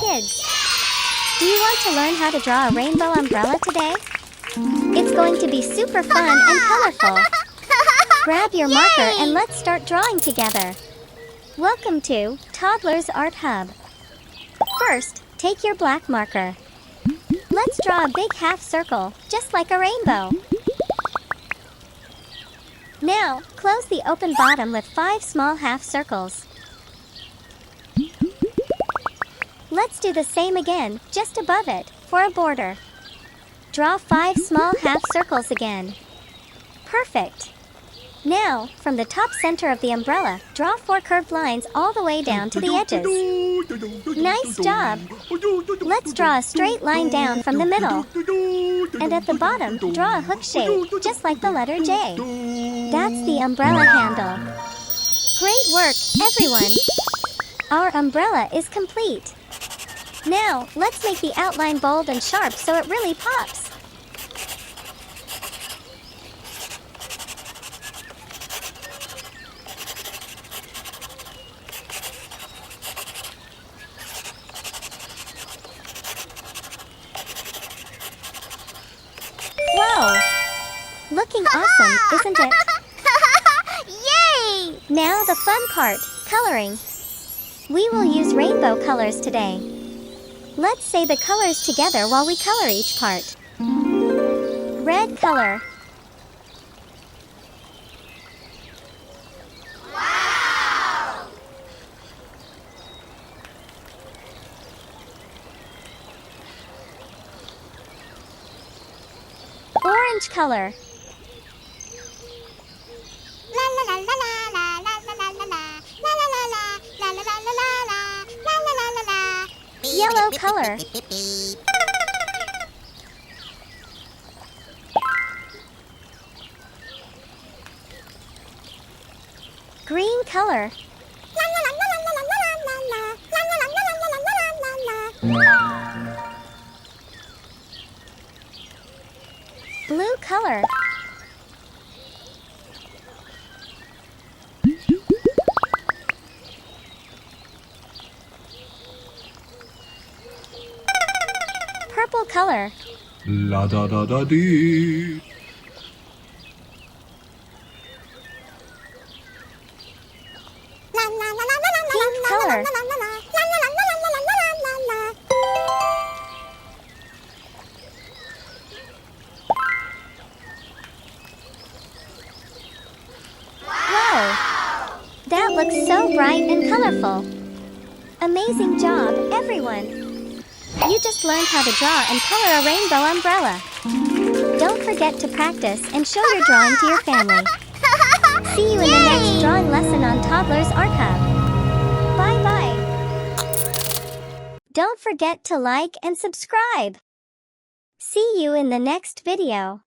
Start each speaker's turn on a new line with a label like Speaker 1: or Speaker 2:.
Speaker 1: kids! Do you want to learn how to draw a rainbow umbrella today? It's going to be super fun and colorful. Grab your marker and let's start drawing together. Welcome to Toddlers Art Hub. First, take your black marker. Let's draw a big half circle, just like a rainbow. Now, close the open bottom with 5 small half circles. Let's do the same again, just above it, for a border. Draw 5 small half circles again. Perfect! Now, from the top center of the umbrella, draw 4 curved lines all the way down to the edges. Nice job! Let's draw a straight line down from the middle. And at the bottom, draw a hook shape, just like the letter J. That's the umbrella handle. Great work, everyone! Our umbrella is complete. Now, let's make the outline bold and sharp so it really pops. Whoa! Looking awesome, isn't it?
Speaker 2: Yay!
Speaker 1: Now the fun part, coloring. We will use rainbow colors today. Let's say the colors together while we color each part. Red color.
Speaker 2: Wow!
Speaker 1: Orange color. Yellow color. Green color. Blue color. Purple color.
Speaker 3: La da da da dee.
Speaker 1: Pink color. Wow! That looks so bright and colorful. Amazing job, everyone! You just learned how to draw and color a rainbow umbrella. Don't forget to practice and show your drawing to your family. See you in the next drawing lesson on Toddlers Art Hub. Bye-bye. Don't forget to like and subscribe. See you in the next video.